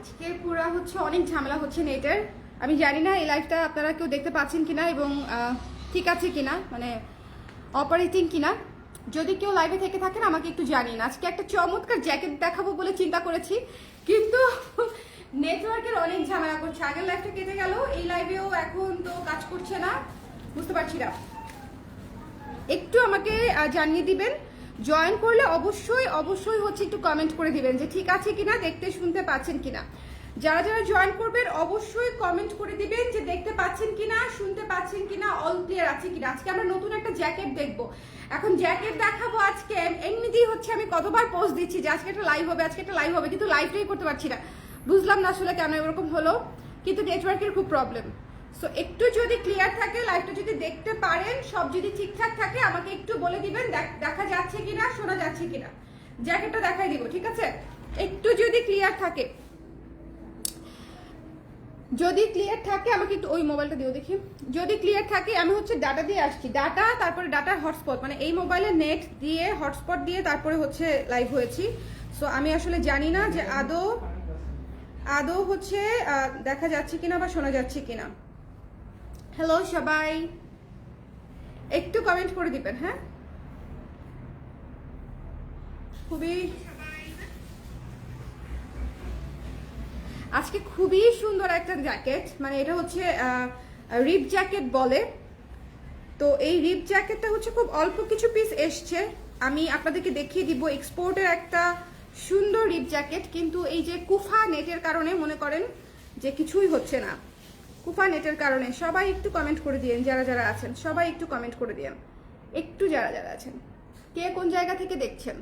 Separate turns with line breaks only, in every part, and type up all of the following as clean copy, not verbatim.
আজকে পুরা হচ্ছে অনেক ঝামেলা হচ্ছে নেটের। আমি জানি না এই লাইভটা আপনারা কেউ দেখতে পাচ্ছেন কিনা এবং ঠিক আছে কিনা, মানে অপারেটিং কিনা। যদি কেউ লাইভে থেকে থাকেন আমাকে একটু জানিন। আজকে একটা চমৎকার জ্যাকেট দেখাবো বলে চিন্তা করেছি, কিন্তু নেটওয়ার্কের অনেক ঝামেলা করছে। আগের লাইভটা কেটে গেল, এই লাইভেও এখন তো কাজ করছে না, বুঝতে পারছি না। একটু আমাকে জানিয়ে দিবেন। জয়েন করলে অবশ্যই অবশ্যই হচ্ছে একটু কমেন্ট করে দিবেন যে ঠিক আছে কিনা, দেখতে শুনতে পাচ্ছেন কিনা। যারা যারা জয়েন করবেন অবশ্যই কমেন্ট করে দিবেন যে দেখতে পাচ্ছেন কিনা, শুনতে পাচ্ছেন কিনা, অল ক্লিয়ার আছে কিনা। আজকে আমরা নতুন একটা জ্যাকেট দেখবো। এখন জ্যাকেট দেখাবো আজকে। এমনিতেই হচ্ছে আমি কতবার পোস্ট দিচ্ছি যে আজকে একটা লাইভ হবে, আজকে একটা লাইভ হবে, কিন্তু লাইভটাই করতে পারছি না। বুঝলাম না আসলে কেন এরকম হলো, কিন্তু নেটওয়ার্কের খুব প্রবলেম। সো একটু যদি ক্লিয়ার থাকে, লাইভটা যদি দেখতে পারেন, সব যদি ঠিকঠাক থাকে আমাকে একটু বলে দিবেন দেখা যাচ্ছে কিনা, শোনা যাচ্ছে কিনা। জ্যাকেটটা দেখাই দিব, ঠিক আছে? একটু যদি ক্লিয়ার থাকে, যদি ক্লিয়ার থাকে আমাকে একটু ওই মোবাইলটা দিও দেখি। যদি ক্লিয়ার থাকে, আমি হচ্ছে ডাটা দিয়ে আসছি, ডাটা তারপরে ডাটার হটস্পট, মানে এই মোবাইলে নেট দিয়ে হটস্পট দিয়ে তারপরে হচ্ছে লাইভ হয়েছি। সো আমি আসলে জানি না যে আদৌ হচ্ছে দেখা যাচ্ছে কিনা বা শোনা যাচ্ছে কিনা। হ্যালো সবাই, একটু কমেন্ট করে দিবেন। হ্যাঁ, আজকে খুবই সুন্দর একটা জ্যাকেট, মানে এটা হচ্ছে রিপ জ্যাকেট বলে। তো এই রিপ জ্যাকেটটা হচ্ছে খুব অল্প কিছু পিস এসছে, আমি আপনাদেরকে দেখিয়ে দিব। এক্সপোর্টের একটা সুন্দর রিপ জ্যাকেট, কিন্তু এই যে কুফা নেটের কারণে মনে করেন যে কিছুই হচ্ছে না। কুফা নেটের কারণে সবাই একটু কমেন্ট করে দিয়েন, যারা যারা আছেন সবাই একটু কমেন্ট করে দিয়েন, একটু যারা যারা আছেন, কে কোন জায়গা থেকে দেখছেন।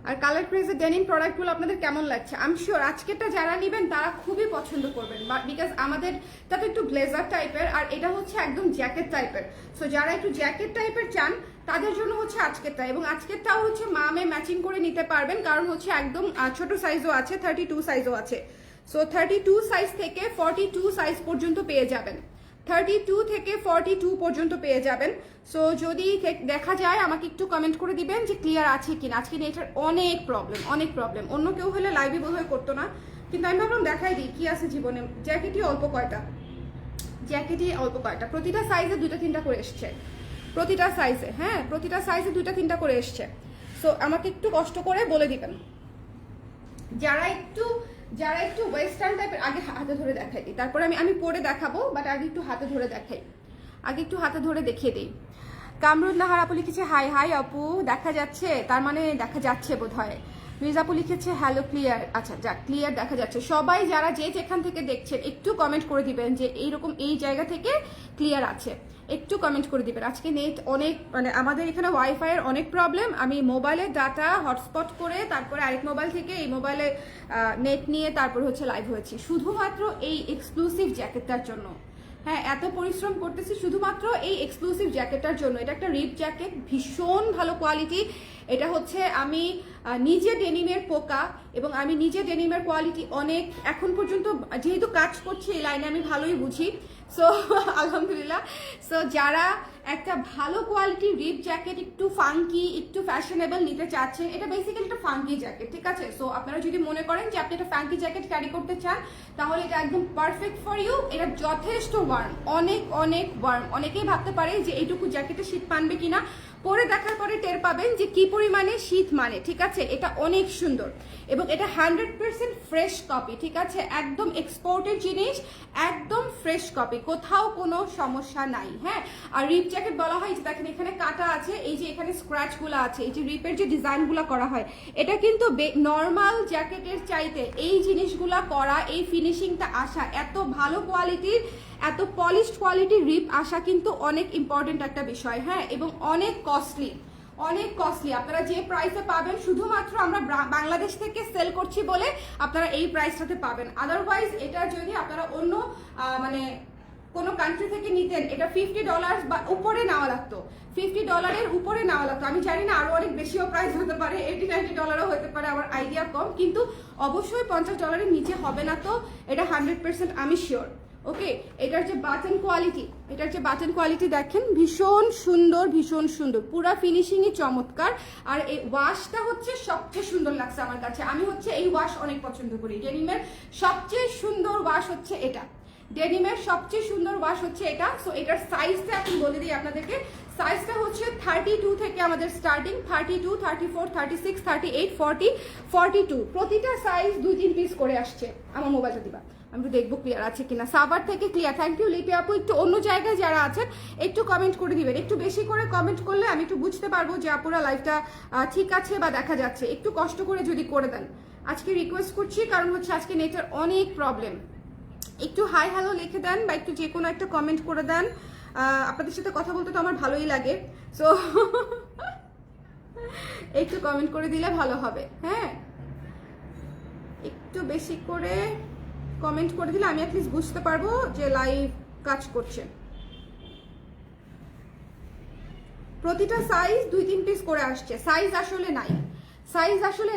আর কালার ক্রেজের ডেনিম প্রোডাক্টগুলো আপনাদের কেমন লাগছে? আই এম শিওর আজকেরটা যারা নেবেন তারা খুবই পছন্দ করবেন, বিকজ আমাদেরটা তো একটু ব্লেজার টাইপের আর এটা হচ্ছে একদম জ্যাকেট টাইপের। সো যারা একটু জ্যাকেট টাইপের চান তাদের জন্য হচ্ছে আজকেরটা, এবং আজকেরটাও হচ্ছে মামে ম্যাচিং করে নিতে পারবেন, কারণ হচ্ছে একদম ছোট সাইজও আছে, 32 সাইজও আছে। সো 32 সাইজ থেকে 42 সাইজ পর্যন্ত পেয়ে যাবেন, 32 থেকে 42 পর্যন্ত পেয়ে যাবেন। সো যদি দেখা যায় আমাকে একটু কমেন্ট করে দিবেন যে ক্লিয়ার আছে কিনা। আজকে এটার অনেক প্রবলেম, অনেক প্রবলেম। অন্য কেউ হলে লাইভে বোধহয় করতো না, কিন্তু আমি ভাবলাম দেখাই দিই কি আছে জীবনে। জ্যাকেটই অল্প কয়টা, প্রতিটা সাইজে 2-3টা করে এসছে, প্রতিটা সাইজে। হ্যাঁ, প্রতিটা সাইজে 2-3টা করে এসছে। সো আমাকে একটু কষ্ট করে বলে দিবেন যারা একটু ওয়েস্টার্ন টাইপের। আগে হাতে ধরে দেখাই দিই, তারপরে আমি পরে দেখাবো, বাট আগে একটু হাতে ধরে দেখাই, আগে একটু হাতে ধরে দেখিয়ে দিই। কামরুন নাহার আপু লিখেছে হাই হাই আপু, দেখা যাচ্ছে, তার মানে দেখা যাচ্ছে বোধ হয়। মির্জা আপু লিখেছে হ্যালো ক্লিয়ার। আচ্ছা যাক, ক্লিয়ার দেখা যাচ্ছে। সবাই যারা যেখান থেকে দেখছেন একটু কমেন্ট করে দিবেন যে এইরকম এই জায়গা থেকে ক্লিয়ার আছে, একটু কমেন্ট করে দিবেন। আজকে নেট অনেক, মানে আমাদের এখানে ওয়াইফাইয়ের অনেক প্রবলেম। আমি মোবাইলে ডাটা হটস্পট করে তারপরে আরেক মোবাইল থেকে এই মোবাইলে নেট নিয়ে তারপর হচ্ছে লাইভ হয়েছি, শুধুমাত্র এই এক্সক্লুসিভ জ্যাকেটটার জন্য। হ্যাঁ, এত পরিশ্রম করতেছি শুধুমাত্র এই এক্সক্লুসিভ জ্যাকেটটার জন্য। এটা একটা রিপ জ্যাকেট, ভীষণ ভালো কোয়ালিটি। এটা হচ্ছে আমি নিজে ডেনিমের পোকা, এবং আমি নিজে ডেনিমের কোয়ালিটি অনেক এখন পর্যন্ত যেহেতু কাজ করছি এই লাইনে আমি ভালোই বুঝি। সো আলহামদুলিল্লাহ। সো যারা একটা ভালো কোয়ালিটি রিপ জ্যাকেট, একটু ফাঙ্কি, একটু ফ্যাশনেবল নিতে চাচ্ছেন, এটা বেসিক্যালি একটা ফাঙ্কি জ্যাকেট, ঠিক আছে? সো আপনারা যদি মনে করেন যে আপনি একটা ফাঙ্কি জ্যাকেট ক্যারি করতে চান, তাহলে এটা একদম পারফেক্ট ফর ইউ। এটা যথেষ্ট ওয়ার্ম, অনেক অনেক ওয়ার্ম। অনেকেই ভাবতে পারে যে এইটুকু জ্যাকেটে শীত মানবে কিনা, পরে দেখার পরে টের পাবেন যে কি পরিমাণে শীত মানে, ঠিক আছে? এটা অনেক সুন্দর, এবং এটা 100% ফ্রেশ কপি, ঠিক আছে? একদম এক্সপোর্টের জিনিস, একদম ফ্রেশ কপি, কোথাও কোনো সমস্যা নাই। হ্যাঁ, আর রিপ জ্যাকেট বলা হয় যে দেখেন এখানে কাটা আছে, এই যে এখানে স্ক্র্যাচগুলো আছে, এই যে রিপের যে ডিজাইনগুলো করা হয়, এটা কিন্তু নর্মাল জ্যাকেটের চাইতে এই জিনিসগুলা করা, এই ফিনিশিংটা আসা, এত ভালো কোয়ালিটির, এত পলিশড কোয়ালিটির রিপ আসা কিন্তু অনেক ইম্পর্টেন্ট একটা বিষয়। হ্যাঁ, এবং অনেক কস্টলি, অনেক কস্টলি। আপনারা যে প্রাইসে পাবেন, শুধুমাত্র আমরা বাংলাদেশ থেকে সেল করছি বলে আপনারা এই প্রাইসটাতে পাবেন। আদারওয়াইজ এটা যদি আপনারা অন্য মানে কোনো কান্ট্রি থেকে নিতেন, এটা $50 বা উপরে নেওয়া লাগতো, $50 উপরে নেওয়া লাগতো। আমি জানি না, আরো অনেক বেশিও প্রাইস হতে পারে, $80-90 হতে পারে, আমার আইডিয়া কম, কিন্তু অবশ্যই $50 নিচে হবে না। তো এটা 100% আমি শিওর ওকে, এটার যে বাটন কোয়ালিটি দেখেন ভীষণ সুন্দর, পুরা ফিনিশিংই চমৎকার। আর এই ওয়াশটা হচ্ছে সবচেয়ে সুন্দর লাগছে আমার কাছে, আমি হচ্ছে এই ওয়াশ অনেক পছন্দ করি। ডেনিমের সবচেয়ে সুন্দর ওয়াশ হচ্ছে এটা, সো এটার সাইজটা এখন বলে দিই আপনাদেরকে। সাইজটা হচ্ছে 32 থেকে আমাদের স্টার্টিং, 32, 34, 36, 38, 40, 42, প্রতিটা সাইজ 2-3 পিস করে আসছে। আমার মোবাইলটা দিবা, আমি একটু দেখবো ক্লিয়ার আছে কিনা। সাভার থেকে ক্লিয়ার, থ্যাংক ইউ লিপি আপু। একটু অন্য জায়গায় যারা আছেন একটু কমেন্ট করে দিবেন, একটু বেশি করে কমেন্ট করলে আমি একটু বুঝতে পারবো যে আপুরা লাইভটা ঠিক আছে বা দেখা যাচ্ছে। একটু কষ্ট করে যদি করে দেন আজকে রিকোয়েস্ট করছি, কারণ হচ্ছে আজকে নেটের অনেক প্রবলেম। একটু হাই হ্যালো লিখে দেন বা একটু যে কোনো একটা কমেন্ট করে দেন, আপনাদের সাথে কথা বলতে তো আমার ভালোই লাগে, সো একটু কমেন্ট করে দিলে ভালো হবে। হ্যাঁ, একটু বেশি করে কমেন্ট করে দিলে আমি অ্যাটলিস্ট বুঝতে পারবো যে লাইভ কাজ করছে। প্রতিটা সাইজ 2-3 পিস করে আসছে, সাইজ আসলে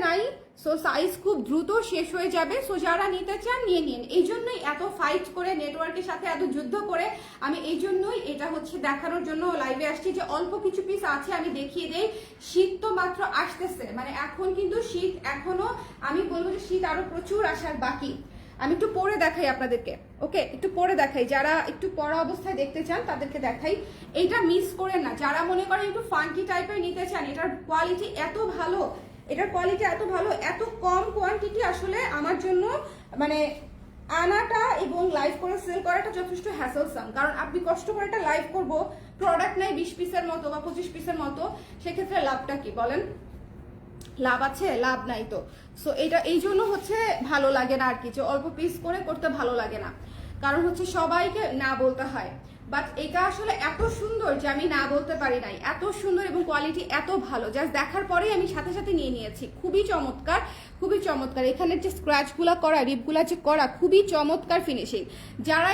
নাই, সো সাইজ খুব দ্রুত শেষ হয়ে যাবে। সো যারা নিতে চান নিয়ে নিন। এই জন্যই এত ফাইট করে, নেটওয়ার্কের সাথে এত যুদ্ধ করে আমি এই জন্যই এটা হচ্ছে দেখানোর জন্য লাইভে আসছি যে অল্প কিছু পিস আছে, আমি দেখিয়ে দেই। শীত তো মাত্র আসতেছে, মানে এখন কিন্তু শীত এখনো, আমি বলবো যে শীত আরো প্রচুর আসার বাকি। আমি একটু পরে দেখাই আপনাদেরকে, ওকে, একটু পরে দেখাই। যারা একটু পরা অবস্থায় দেখতে চান তাদেরকে দেখাই। এইটা মিস করেন না, যারা মনে করেন একটু ফাঙ্কি টাইপের নিতে চান। এটার কোয়ালিটি এত ভালো, এত কম কোয়ান্টিটি আসলে আমার জন্য মানে আনাটা এবং লাইভ করে সেল করাটা যথেষ্ট হ্যাসেলসাম। কারণ আপনি কষ্ট করে একটা লাইভ করবো, প্রোডাক্ট নাই 20 পিসের মতো বা 25 পিসের মতো, সেক্ষেত্রে লাভটা কি বলেন? লাভ আছে? লাভ নাই তো। সো এটা এই জন্য হচ্ছে ভালো লাগে না আর কি, যে অল্প পিস করে করতে ভালো লাগে না, কারণ হচ্ছে সবাইকে না বলতে হয়। বাট এটা আসলে এত সুন্দর যে আমি না বলতে পারি নাই, এত সুন্দর এবং কোয়ালিটি এত ভালো, জাস্ট দেখার পরেই আমি সাথে সাথে নিয়ে নিয়েছি। খুবই চমৎকার। এখানের যে স্ক্র্যাচগুলো করা, রিপগুলো যে করা, খুবই চমৎকার ফিনিশিং। যারা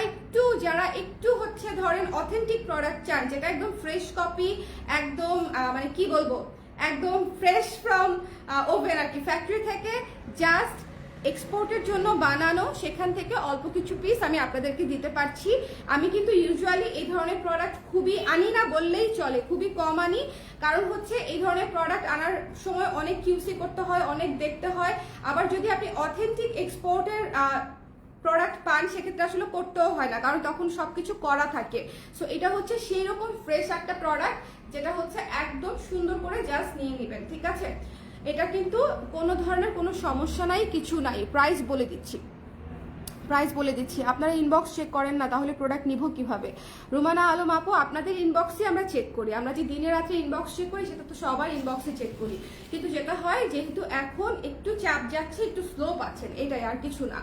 একটু হচ্ছে ধরেন অথেন্টিক প্রোডাক্ট চান, যেটা একদম ফ্রেশ কপি, একদম মানে কি বলবো, একদম ফ্রেশ ফ্রম ওভেন আর কি, ফ্যাক্টরি থেকে জাস্ট এক্সপোর্টের জন্য বানানো, সেখান থেকে অল্প কিছু পিস আমি আপনাদেরকে দিতে পারছি। আমি কিন্তু ইউজুয়ালি এই ধরনের প্রোডাক্ট খুবই আনি না বললেই চলে, খুবই কম আনি। কারণ হচ্ছে এই ধরনের প্রোডাক্ট আনার সময় অনেক কিউসি করতে হয়, অনেক দেখতে হয়। আবার যদি আপনি অথেন্টিক এক্সপোর্টের প্রোডাক্ট পান সেক্ষেত্রে আসলে করতেও হয় না, কারণ তখন সবকিছু করা থাকে। সো এটা হচ্ছে সেই রকম ফ্রেশ একটা প্রোডাক্ট, যেটা হচ্ছে একদম সুন্দর করে জাস্ট নিয়ে নেবেন, ঠিক আছে? এটা কিন্তু কোনো ধরনের কোনো সমস্যা নাই, কিছু নাই। প্রাইস বলে দিচ্ছি, আপনারা ইনবক্স চেক করেন না, তাহলে প্রোডাক্ট নিব কিভাবে? রুমানা আলম আপু, আপনাদের ইনবক্সে আমরা চেক করি, আমরা যে দিনে রাত্রে ইনবক্স চেক করি সেটা তো সবার ইনবক্সে চেক করি। কিন্তু যেটা হয়, যেহেতু এখন একটু চাপ যাচ্ছে, একটু স্লো পাচ্ছেন, এটাই, আর কিছু না।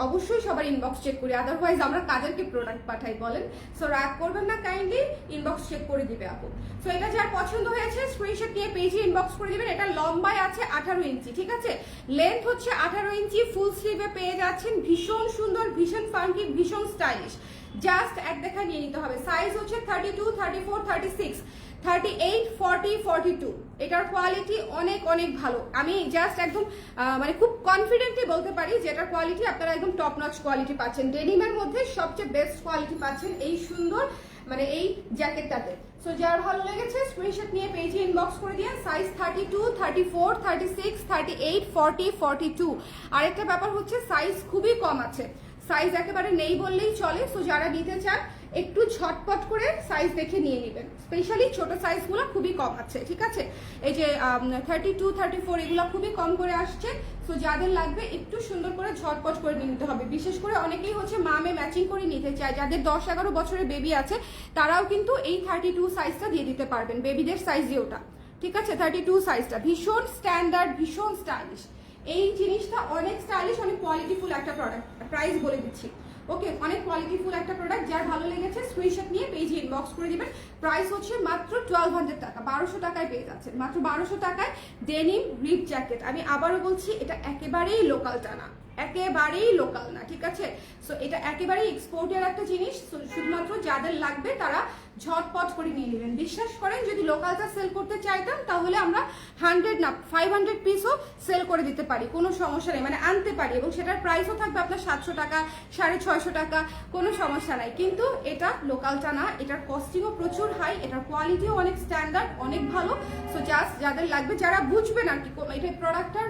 অবশ্যই সবার ইনবক্স চেক করি, আদারওয়াইজ আমরা কাদেরকে প্রোডাক্ট পাঠাই বলেন? সো রাগ করবেন না, কাইন্ডলি ইনবক্স চেক করে দিবে আপু। সো এটা যার পছন্দ হয়েছে স্ক্রিনশট নিয়ে পেজে ইনবক্স করে দিবেন। এটা লম্বায় আছে 18 ইঞ্চি, ঠিক আছে? লেন্থ হচ্ছে 18 ইঞ্চি, ফুল স্লিভে পেয়ে যাচ্ছেন। ভীষণ সুন্দর, ভীষণ ফাঙ্কি, ভীষণ স্টাইলিশ। জাস্ট এক দেখা নিয়ে নিতে হবে। সাইজ হচ্ছে 32, 34, 36, 38, 40, 42। এটার কোয়ালিটি অনেক ভালো। আমি জাস্ট একদম মানে খুব কনফিডেন্টলি বলতে পারি যে এটার কোয়ালিটি আপনারা একদম টপ নচ কোয়ালিটি পাচ্ছেন। ডেনিমের মধ্যে সবচেয়ে বেস্ট কোয়ালিটি পাচ্ছেন এই সুন্দর মানে এই জ্যাকেটটাতে। সো যার ভালো লেগেছে স্ক্রিনশট নিয়ে পেজে ইনবক্স করে দিয়ে। সাইজ 32, 34, 36, 38, 40, 42। আরেকটা ব্যাপার হচ্ছে সাইজ খুবই কম আছে, সাইজ একেবারে নেই বললেই চলে। সো যারা নিতে চান একটু ঝটপট করে সাইজ দেখে নিয়ে নেবেন, স্পেশালি ছোট সাইজগুলো খুবই কম আছে, ঠিক আছে? এই যে 32, 34 এগুলো খুবই কম করে আসছে। সো যাদের লাগবে একটু সুন্দর করে ঝটপট করে নিয়ে নিতে হবে। বিশেষ করে অনেকেই হচ্ছে মামে ম্যাচিং করে নিতে চায়, যাদের 10-11 বছরের বেবি আছে তারাও কিন্তু এই 32 সাইজটা দিয়ে দিতে পারবেন, বেবিদের সাইজই ওটা, ঠিক আছে? 32 সাইজটা ভীষণ স্ট্যান্ডার্ড, ভীষণ স্টাইলিশ। এই জিনিসটা অনেক স্টাইলিশ, অনেক কোয়ালিটিফুল একটা প্রোডাক্ট। প্রাইস বলে দিচ্ছি, ওকে? অনেক কোয়ালিটিফুল একটা প্রোডাক্ট। যার ভালো লেগেছে স্ক্রিনশট নিয়ে পেজে ইনবক্স করে দিবেন। প্রাইস হচ্ছে মাত্র 1200 টাকা, 1200 টাকায় পেয়ে যাচ্ছেন, মাত্র 1200 টাকায় ডেনিম রিপ জ্যাকেট। আমি আবারও বলছি, এটা একেবারেই লোকালটা না, একেবারেই লোকাল না, ঠিক আছে। সো এটা একেবারেই এক্সপোর্টের একটা জিনিস। শুধুমাত্র যাদের লাগবে তারা ঝটপট করে নিয়ে নেবেন। বিশ্বাস করেন যদি লোকালটা সেল করতে চাইতাম তাহলে আমরা 100 না 500 পিসও সেল করে দিতে পারি, কোনো সমস্যা নেই, মানে আনতে পারি, এবং সেটার প্রাইসও থাকবে আপনার 700 টাকা 650 টাকা, কোনো সমস্যা নাই। কিন্তু এটা লোকালটা না, এটার কস্টিংও প্রচুর হাই, এটার কোয়ালিটিও অনেক স্ট্যান্ডার্ড, অনেক ভালো। সো জাস্ট যাদের লাগবে, যারা বুঝবেন আর কি এটা প্রোডাক্টটার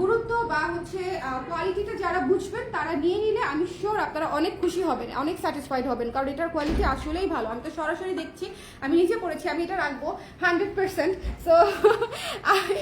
গুরুত্ব বা হচ্ছে কোয়ালিটিটা যারা বুঝবেন তারা নিয়ে নিলে আমি শিওর আপনারা অনেক খুশি হবেন, অনেক স্যাটিসফাইড হবেন, কারণ এটার কোয়ালিটি আসলেই ভালো। আমি তো সরাসরি দেখছি, আমি নিজে পড়েছি, আমি এটা রাখবো 100%। সো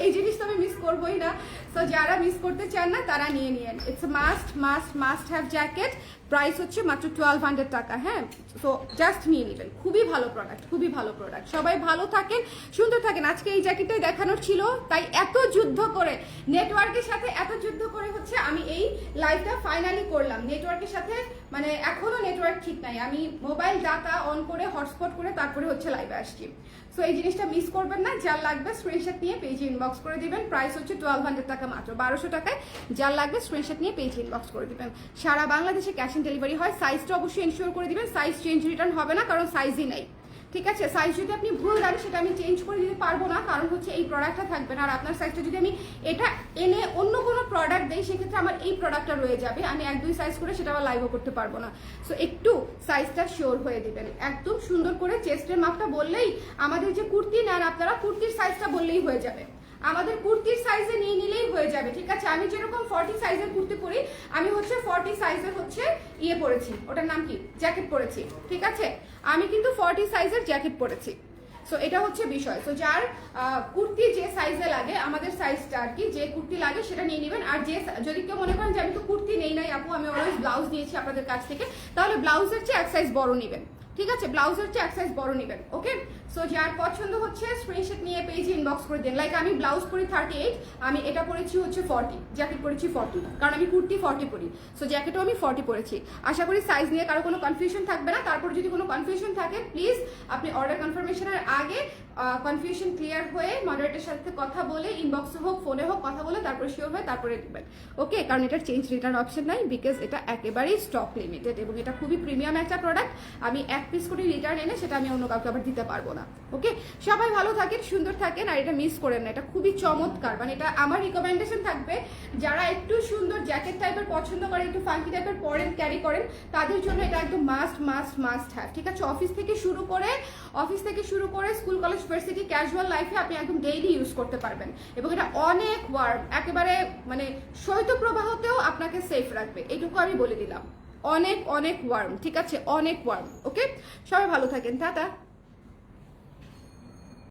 এই জিনিস তো আমি মিস করবোই না। সো যারা মিস করতে চান না তারা নিয়ে নিন। It's must must must have jacket. Price হচ্ছে মাত্র 1200 টাকা। হ্যাঁ, সো জাস্ট নিয়ে নেবেন। খুবই ভালো প্রোডাক্ট, খুবই ভালো প্রোডাক্ট। সবাই ভালো থাকেন, সুন্দর থাকেন। আজকে এই জ্যাকেটটাই দেখানোর ছিল, তাই এত যুদ্ধ করে নেটওয়ার্কের সাথে এত যুদ্ধ করে হচ্ছে আমি এই লাইভটা ফাইনালি করলাম। নেটওয়ার্কের সাথে মানে এখনো নেটওয়ার্ক ঠিক নাই, আমি মোবাইল ডাটা অন করে হটস্পট করে তারপরে হচ্ছে লাইভে আসছি। সো এই জিনিসটা মিস করবেন না। যার লাগবে স্ক্রিনশট নিয়ে পেজে ইনবক্স করে দিবেন। প্রাইস হচ্ছে 1200 টাকা মাত্র, 1200 টাকায়। যার লাগবে স্ক্রিনশট নিয়ে পেজে ইনবক্স করে দিবেন। সারা বাংলাদেশে ক্যাশ অন ডেলিভারি হয়। সাইজটা অবশ্যই এনশিওর করে দিবেন, সাইজ চেঞ্জ রিটার্ন হবে না, কারণ সাইজই নেই, ঠিক আছে। সাইজ যদি আপনি ভুল দেন সেটা আমি চেঞ্জ করে দিতে পারবো না, কারণ হচ্ছে এই প্রোডাক্টটা থাকবে না। আর আপনার সাইজটা যদি আমি এটা এনে অন্য কোনো প্রোডাক্ট দেই সেক্ষেত্রে আমার এই প্রোডাক্টটা রয়ে যাবে, আমি 1-2 সাইজ করে সেটা আবার লাইভও করতে পারবো না। সো একটু সাইজটা শিওর হয়ে দিবেন। একদম সুন্দর করে চেস্টের মাপটা বললেই, আমাদের যে কুর্তি নেন আপনারা কুর্তির সাইজটা বললেই হয়ে যাবে, আমাদের কুর্তির সাইজে নিয়ে নিলেই হয়ে যাবে, ঠিক আছে। আমি যেরকম 40 সাইজের কুর্তি পরি, আমি হচ্ছে 40 সাইজের হচ্ছে ইয়ে পরেছি, ওটার নাম কি, জ্যাকেট পরেছি, ঠিক আছে। আমি কিন্তু 40 সাইজের জ্যাকেট পরেছি। সো এটা হচ্ছে বিষয়। সো যার কুর্তি যে সাইজে লাগে, আমাদের সাইজটা আর কি, যে কুর্তি লাগে সেটা নিয়ে নেবেন। আর যে যদি কেউ মনে করেন যে আমি তো কুর্তি নেই নাই আপু, আমি অলওয়েজ ব্লাউজ নিয়েছি আপনাদের কাছ থেকে, তাহলে ব্লাউজের চেয়ে এক সাইজ বড় নেবেন, ঠিক আছে। ব্লাউজের চেয়ে এক সাইজ বড় নেবেন, ওকে। সো যার পছন্দ হচ্ছে স্ক্রিনশট নিয়ে পেজে ইনবক্স করে দেন। লাইক আমি ব্লাউজ পরি 38, আমি এটা পরেছি হচ্ছে 40, জ্যাকেট পরেছি 40, কারণ আমি কুর্তি 40 পরি। সো জ্যাকেটও আমি 40 পরেছি। আশা করি সাইজ নিয়ে কারো কোনো কনফিউশন থাকবে না। তারপর যদি কোনো কনফিউশন থাকে প্লিজ আপনি অর্ডার কনফার্মেশনের আগে কনফিউশন ক্লিয়ার হয়ে মডারেটের সাথে কথা বলে, ইনবক্সে হোক ফোনে হোক কথা বলে তারপরে শিওর হয়ে তারপরে দিবেন, ওকে। কারণ এটার চেঞ্জ রিটার্ন অপশন নাই, বিকজ এটা একেবারেই স্টক লিমিটেড এবং এটা খুবই প্রিমিয়াম একটা প্রোডাক্ট। আমি এক পিস করে রিটার্ন এনে সেটা আমি অন্য কাউকে আবার দিতে পারবো না, ওকে। সবাই ভালো থাকেন, সুন্দর থাকেন, আর এটা মিস করেন না। এটা খুবই চমৎকার, মানে এটা আমার রিকমেন্ডেশন থাকবে যারা একটু সুন্দর জ্যাকেট টাইপের পছন্দ করেন, একটু ফাঙ্কি টাইপের পরেন, ক্যারি করেন, তাদের জন্য এটা একদম মাস্ট মাস্ট মাস্ট হ্যাভ, ঠিক আছে। অফিস থেকে শুরু করে স্কুল কলেজ ভার্সিটি ক্যাজুয়াল লাইফে আপনি একদম ডেইলি ইউজ করতে পারবেন। এবং এটা অনেক ওয়ার্ম, একেবারে মানে শৈত্যপ্রবাহতেও আপনাকে সেফ রাখবে, এইটুকু আমি বলে দিলাম। অনেক অনেক ওয়ার্ম, ঠিক আছে, অনেক ওয়ার্ম, ওকে। সবাই ভালো থাকেন, টাটা।